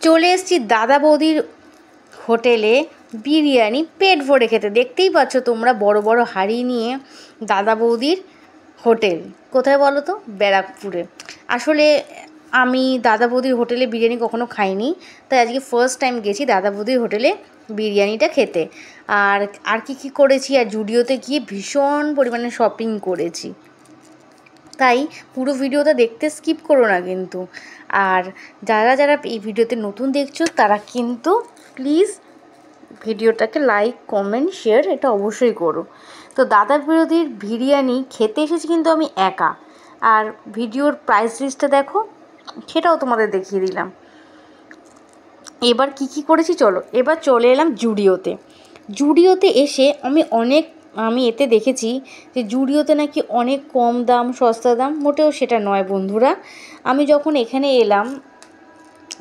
চলে এসেছি দাদা বৌদির হোটেলে বিরিয়ানি পেট ভরে খেতে। দেখতেই পাচ্ছ তোমরা বড় বড় হাঁড়ি নিয়ে দাদা বৌদির হোটেল। কোথায় বলো তো? ব্যারাকপুরে। আসলে আমি দাদা বৌদির হোটেলে বিরিয়ানি কখনো খাইনি, তাই আজকে ফার্স্ট টাইম গেছি দাদা বৌদির হোটেলে বিরিয়ানিটা খেতে। আর আর কি করেছি, আর জুডিওতে গিয়ে ভীষণ পরিমাণে শপিং করেছি। তাই পুরো ভিডিওটা দেখতে স্কিপ করো না কিন্তু। আর যারা যারা এই ভিডিওতে নতুন দেখছো তারা কিন্তু প্লিজ ভিডিওটাকে লাইক কমেন্ট শেয়ার এটা অবশ্যই করো। তো দাদা বৌদির বিরিয়ানি খেতে এসেছি কিন্তু আমি একা। আর ভিডিওর প্রাইস লিস্টটা দেখো, সেটাও তোমাদের দেখিয়ে দিলাম। এবার কি করেছি চলো, এবার চলে এলাম জুডিওতে। জুডিওতে এসে আমি এতে দেখেছি যে জুডিওতে নাকি অনেক কম দাম, সস্তা দাম। মোটেও সেটা নয় বন্ধুরা। আমি যখন এখানে এলাম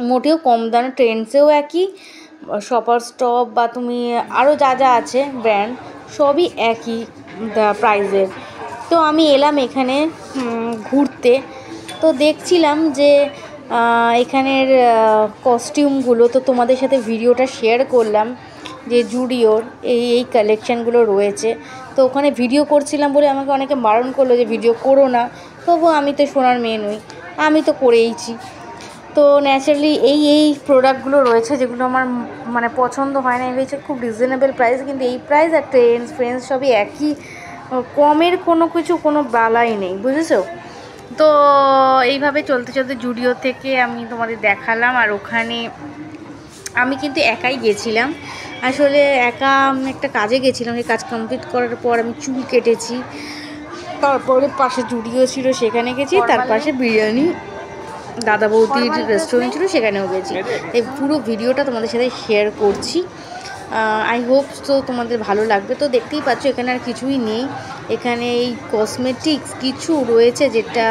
মোটেও কম দাম, ট্রেন্ডসেও একই, শপার স্টপ বা তুমি আরও যা যা আছে ব্র্যান্ড সবই একই প্রাইসের। তো আমি এলাম এখানে ঘুরতে, তো দেখছিলাম যে এখানের কস্টিউমগুলো, তো তোমাদের সাথে ভিডিওটা শেয়ার করলাম যে জুডিওর এই কালেকশানগুলো রয়েছে। তো ওখানে ভিডিও করছিলাম বলে আমাকে অনেকে বারণ করলো যে ভিডিও করো না, তবু আমি তো সোনার মেয়ে নই, আমি তো করেইছি। তো ন্যাচারালি এই প্রোডাক্টগুলো রয়েছে যেগুলো আমার মানে পছন্দ হয় না। হয়েছে খুব রিজনেবল প্রাইস, কিন্তু এই প্রাইস আর ফ্রেন্ডস সবই একই, কমের কোনো বালাই নেই, বুঝেছো? তো এইভাবে চলতে চলতে জুডিও থেকে আমি তোমাদের দেখালাম। আর ওখানে আমি কিন্তু একাই গেছিলাম। আসলে একা আমি একটা কাজে গেছিলাম, সেই কাজ কমপ্লিট করার পর আমি চুল কেটেছি, তারপরে পাশে জুডিও ছিল সেখানে গেছি, তার পাশে বিরিয়ানি দাদা বৌদির রেস্টুরেন্ট ছিল সেখানেও গেছি। এই পুরো ভিডিওটা তোমাদের সাথে শেয়ার করছি। আই হোপ তো তোমাদের ভালো লাগবে। তো দেখতেই পাচ্ছ এখানে আর কিছুই নেই, এখানে এই কসমেটিক্স কিছু রয়েছে যেটা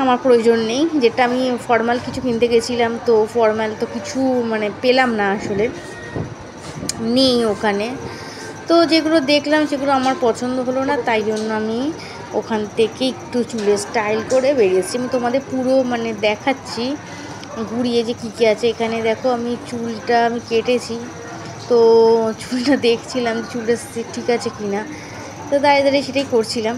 আমার প্রয়োজন নেই, যেটা আমি ফর্মাল কিছু কিনতে গেছিলাম, তো ফর্মাল তো কিছু মানে পেলাম না, আসলে নেই ওখানে। তো যেগুলো দেখলাম সেগুলো আমার পছন্দ হলো না, তাই জন্য আমি ওখান থেকে একটু চুলের স্টাইল করে বেরিয়েছি। আমি তোমাদের পুরো মানে দেখাচ্ছি ঘুরিয়ে যে কী আছে। এখানে দেখো আমি চুলটা কেটেছি, তো চুলটা দেখছিলাম চুলটা ঠিক আছে কি না, তো দাঁড়িয়ে দাঁড়িয়ে সেটাই করছিলাম।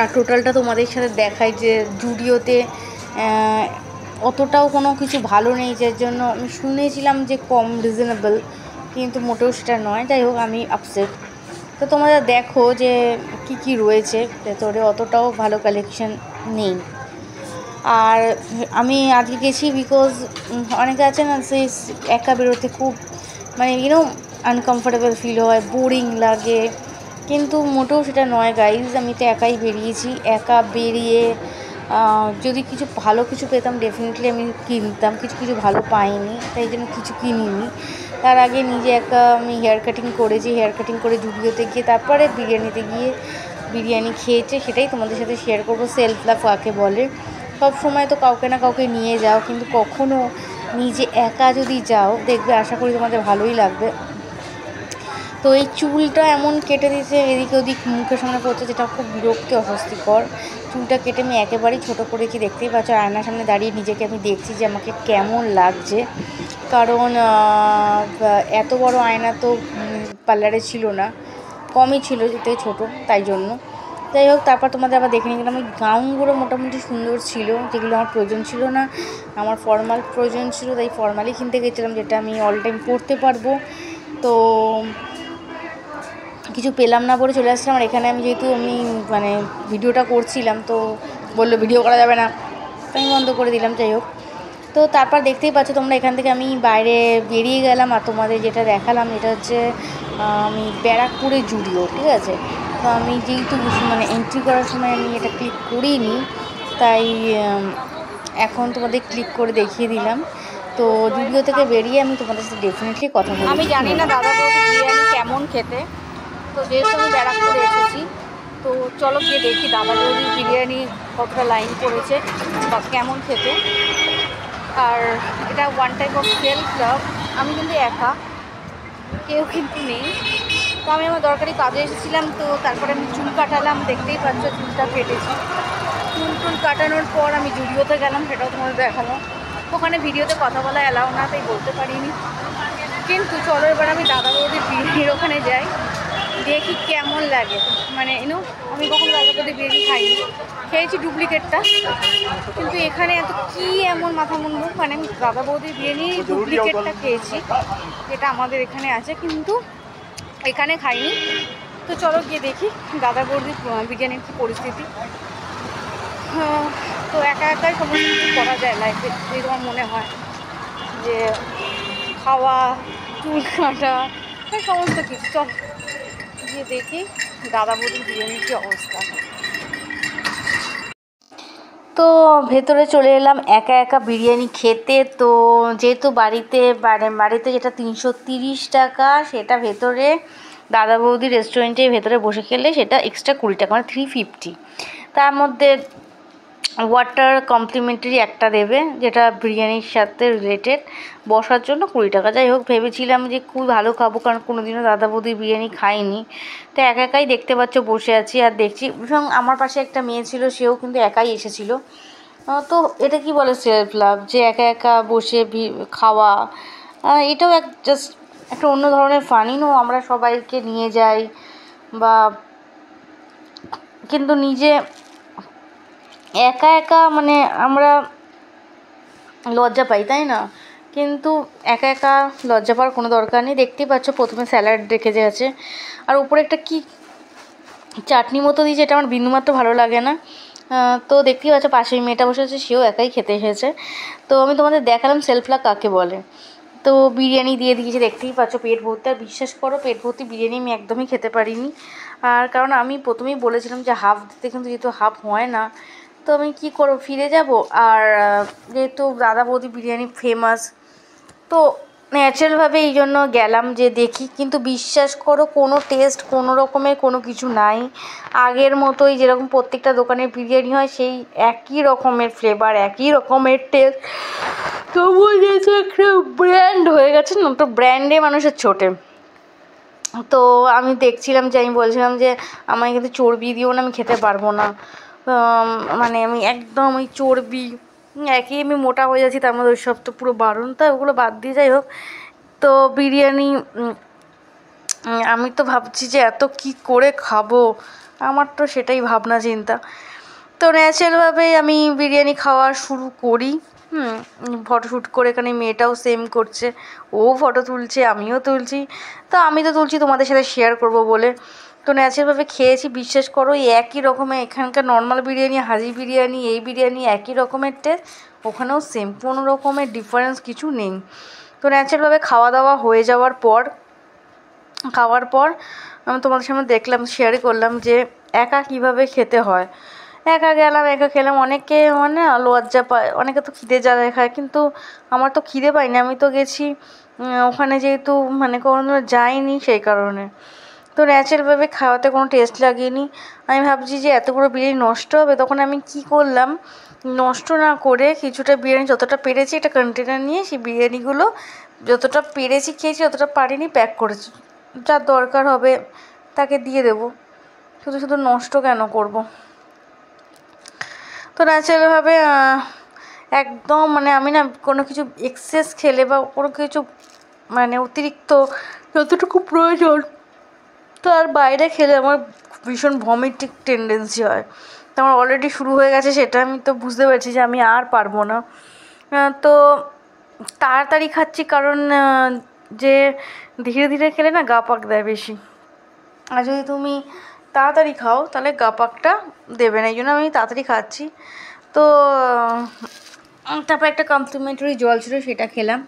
আর টোটালটা তোমাদের সাথে দেখাই যে জুডিওতে অতটাও কোনো কিছু ভালো নেই, যার জন্য আমি শুনেছিলাম যে কম রিজনেবল, কিন্তু মোটেও সেটা নয়। যাই হোক আমি আপসেট। তো তোমরা দেখো যে কি রয়েছে ভেতরে, অতটাও ভালো কালেকশন নেই। আর আমি আজকে গেছি বিকজ অনেকে আছে না, সেই একা বেরোতে খুব মানে আনকমফোর্টেবল ফিল হয়, বোরিং লাগে, কিন্তু মোটেও সেটা নয় গাইজ। আমি তো একাই বেরিয়েছি, একা বেরিয়ে যদি কিছু ভালো কিছু পেতাম ডেফিনেটলি আমি কিনতাম, কিছু ভালো পাইনি, তাই জন্য কিছু কিনিনি। তার আগে নিজে একা আমি হেয়ার কাটিং করেছি, হেয়ার কাটিং করে জুডিওতে গিয়ে তারপরে বিরিয়ানিতে গিয়ে বিরিয়ানি খেয়েছে, সেটাই তোমাদের সাথে শেয়ার করবো। সেলফ লাভ কাকে বলে? সব সময় তো কাউকে না কাউকে নিয়ে যাও, কিন্তু কখনও নিজে একা যদি যাও দেখবে, আশা করি তোমাদের ভালোই লাগবে। তো এই চুলটা এমন কেটে দিয়েছে এদিকে ওদিক মুখের সামনে পড়ছে, যেটা খুব বিরক্তি অস্বস্তিকর। চুলটা কেটে আমি একেবারেই ছোটো করেছি, দেখতেই পাচ্ছ। আয়নার সামনে দাঁড়িয়ে নিজেকে আমি দেখছি যে আমাকে কেমন লাগছে, কারণ এত বড় আয়না তো পার্লারে ছিল না, কমই ছিল, যেতে ছোটো, তাই জন্য। যাই হোক, তারপর তোমাদের আবার দেখে নিয়ে গেলাম। ওই গাউনগুলো মোটামুটি সুন্দর ছিল, যেগুলো আমার প্রয়োজন ছিল না, আমার ফর্মাল প্রয়োজন ছিল, তাই ফর্মালি কিনতে গেছিলাম, যেটা আমি অল টাইম পরতে পারবো। তো কিছু পেলাম না বলে চলে আসলাম। আর এখানে আমি যেহেতু মানে ভিডিওটা করছিলাম, তো বললো ভিডিও করা যাবে না, তো আমি বন্ধ করে দিলাম। যাই হোক, তো তারপর দেখতেই পাচ্ছ তোমরা, এখান থেকে আমি বাইরে বেরিয়ে গেলাম। আর তোমাদের যেটা দেখালাম এটা হচ্ছে আমি ব্যারাকপুরে জুডিও, ঠিক আছে। তো আমি যেহেতু মানে এন্ট্রি করার সময় আমি এটা ক্লিক করিনি, তাই এখন তোমাদের ক্লিক করে দেখিয়ে দিলাম। তো জুডিও থেকে বেরিয়ে আমি তোমাদের সাথে ডেফিনেটলি কথা বলবো। আমি জানি না দাদা বৌদি বিরিয়ানি কেমন খেতে, তো যেহেতু আমি ব্যারাকপুরে এসেছি, তো চলো গিয়ে দেখি দাদা বৌদির বিরিয়ানি কতটা লাইন পড়েছে বা কেমন খেতে। আর এটা one type of self love, আমি কিন্তু একা, কেউ কিন্তু নেই। তো আমি আমার দরকারি কাজে এসেছিলাম, তো তারপরে আমি চুল কাটালাম, দেখতেই পাচ্ছ চুলটা কেটেছি। চুল কাটানোর পর আমি জুডিওতে গেলাম, সেটাও তোমাদের দেখালাম। তো ওখানে ভিডিওতে কথা বলা অ্যালাউ না, তাই বলতে পারিনি। কিন্তু চলো এবার আমি দাদা বৌদির বিরিয়ানির ওখানে যাই, দেখি কেমন লাগে। মানে আমি কখনো দাদা বৌদির বিরিয়ানি খাইনি, খেয়েছি ডুপ্লিকেটটা, কিন্তু এখানে এত কি এমন মাথা মুন্ডু, মানে আমি দাদা বৌদির বিরিয়ানি ডুপ্লিকেটটা খেয়েছি যেটা আমাদের এখানে আছে, কিন্তু এখানে খাইনি। তো চলো গিয়ে দেখি দাদা বৌদির বিরিয়ানির কী পরিস্থিতি। তো একা একাই সমস্ত কিছু করা যায় লাইফে, যদি তোমার মনে হয় যে খাওয়া, চুল কাটা, সমস্ত কিছু। চল গিয়ে দেখি দাদা বৌদির বিরিয়ানির কী অবস্থা। তো ভেতরে চলে এলাম একা একা বিরিয়ানি খেতে। তো যেহেতু বাড়িতে যেটা 330 টাকা, সেটা ভেতরে দাদা বৌদি রেস্টুরেন্টের ভেতরে বসে খেলে সেটা এক্সট্রা 20 টাকা, মানে 350। তার মধ্যে ওয়াটার কমপ্লিমেন্টারি একটা দেবে, যেটা বিরিয়ানির সাথে রিলেটেড, বসার জন্য 20 টাকা। যাই হোক, ভেবেছিলাম যে খুব ভালো খাবো, কারণ কোনোদিনও দাদা বৌদির বিরিয়ানি খাইনি। তো একা একাই দেখতে পাচ্ছ বসে আছি আর দেখছি, এবং আমার পাশে একটা মেয়ে ছিল, সেও কিন্তু একাই এসেছিল। তো এটা কি বলে সেলফ লাভ, যে একা একা বসে খাওয়া, এটাও জাস্ট একটা অন্য ধরনের ফানি। আমরা সবাইকে নিয়ে যাই বা, কিন্তু নিজে একা একা মানে আমরা লজ্জা পাই, তাই না? কিন্তু একা একা লজ্জা পাওয়ার কোনো দরকার নেই। দেখতেই পাচ্ছ প্রথমে স্যালাড রেখে আছে, আর উপরে একটা কি চাটনি মতো দিয়েছে, এটা আমার বিন্দুমাত্র ভালো লাগে না। তো দেখতেই পাচ্ছ পাশেই মেয়েটা বসে আছে, সেও একাই খেতে এসেছে। তো আমি তোমাদের দেখালাম সেলফ লাভ কাকে বলে। তো বিরিয়ানি দিয়ে দিয়েছে, দেখতেই পাচ্ছ পেট ভর্তি। আর বিশ্বাস করো, পেট ভর্তি বিরিয়ানি আমি একদমই খেতে পারিনি। আর কারণ আমি প্রথমেই বলেছিলাম যে হাফ দিতে, কিন্তু যেহেতু হাফ হয় না, তো আমি কী করবো, ফিরে যাব। আর যেহেতু দাদা বৌদি বিরিয়ানি ফেমাস, তো ন্যাচারালভাবে এই জন্য গেলাম যে দেখি। কিন্তু বিশ্বাস করো, কোনো টেস্ট, কোনো রকমের কোনো কিছু নাই। আগের মতোই যেরকম প্রত্যেকটা দোকানের বিরিয়ানি হয়, সেই একই রকমের ফ্লেভার, একই রকমের টেস্ট। তবুও যেহেতু একটা ব্র্যান্ড হয়ে গেছে না, তো ব্র্যান্ডে মানুষের ছোটে। তো আমি দেখছিলাম যে, আমি বলছিলাম যে আমায় কিন্তু চর্বি দিও না, আমি খেতে পারবো না। মানে আমি একদম ওই চর্বি, একই আমি মোটা হয়ে যাচ্ছি, তার মধ্যে ওই সব তো পুরো বারণ, তো ওগুলো বাদ দিয়ে। যাই হোক, তো বিরিয়ানি আমি তো ভাবছি যে এত কি করে খাবো, আমার তো সেটাই ভাবনা চিন্তা। তো ন্যাচারালভাবেই আমি বিরিয়ানি খাওয়া শুরু করি। ফটোশ্যুট করে, এখানে মেয়েটাও সেম করছে, ও ফটো তুলছে, আমিও তুলছি। তো আমি তো তুলছি তোমাদের সাথে শেয়ার করব বলে। তো ন্যাচারালভাবে খেয়েছি। বিশ্বাস করো, একই রকমের এখানকার নর্মাল বিরিয়ানি, হাজি বিরিয়ানি, এই বিরিয়ানি একই রকমের টেস্ট, ওখানেও সেম, কোনো রকমের ডিফারেন্স কিছু নেই। তো ন্যাচারালভাবে খাওয়া দাওয়া হয়ে যাওয়ার পর, আমি তোমাদের সামনে দেখলাম, শেয়ারই করলাম যে একা কিভাবে খেতে হয়। একা গেলাম, একা খেলাম। অনেকে মানে লজ্জা পায়, অনেকে তো খিদে জ্বালায় খায়, কিন্তু আমার তো খিদে পাইনি। আমি তো গেছি ওখানে, যেহেতু মানে কোনো যাইনি, সেই কারণে। তো ন্যাচারালভাবে খাওয়াতে কোনো টেস্ট লাগেনি। আমি ভাবছি যে এতগুলো বিরিয়ানি নষ্ট হবে, তখন আমি কি করলাম, নষ্ট না করে কিছুটা বিরিয়ানি যতটা পেরেছি একটা কন্টেনার নিয়ে, সেই বিরিয়ানিগুলো যতটা পেরেছি খেয়েছি, যতটা পারিনি প্যাক করেছি। যার দরকার হবে তাকে দিয়ে দেবো, শুধু শুধু নষ্ট কেন করব। তো ন্যাচারালভাবে একদম মানে আমি না কোনো কিছু এক্সেস খেলে বা কোনো কিছু মানে অতিরিক্ত যতটুকু প্রয়োজন তার বাইরে খেলে আমার ভীষণ ভমিটিং টেন্ডেন্সি হয়। তো আমার অলরেডি শুরু হয়ে গেছে, সেটা আমি তো বুঝতে পারছি যে আমি আর পারবো না। তো তাড়াতাড়ি খাচ্ছি, কারণ যে ধীরে ধীরে খেলে না গা পাক দেয় বেশি, আর যদি তুমি তাড়াতাড়ি খাও তাহলে গা পাকটা দেবে না, এই জন্য আমি তাড়াতাড়ি খাচ্ছি। তো তারপর একটা কমপ্লিমেন্টারি জল ছিল, সেটা খেলাম।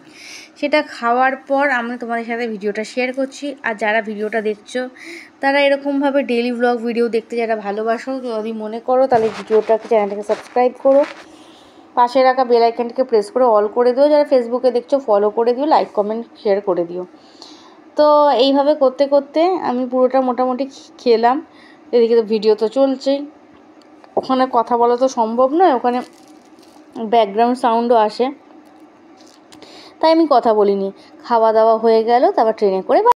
সেটা খাওয়ার পর আমি তোমাদের সাথে ভিডিওটা শেয়ার করছি। আর যারা ভিডিওটা দেখছো, তারা এরকমভাবে ডেইলি ব্লগ ভিডিও দেখতে যারা ভালোবাসো, যদি মনে করো, তাহলে ভিডিওটাকে, চ্যানেলটাকে সাবস্ক্রাইব করো, পাশে রাখা বেল আইকনটাকে প্রেস করে অল করে দিও। যারা ফেসবুকে দেখছো, ফলো করে দিও, লাইক কমেন্ট শেয়ার করে দিও। তো এইভাবে করতে করতে আমি পুরোটা মোটামুটি খেলাম। এদিকে তো ভিডিও তো চলছেই, ওখানে কথা বলা তো সম্ভব নয়, ওখানে ব্যাকগ্রাউন্ড সাউন্ডও আসে, তাই আমি কথা বলিনি। খাওয়া দাওয়া হয়ে গেল, তারপর ট্রেনে করে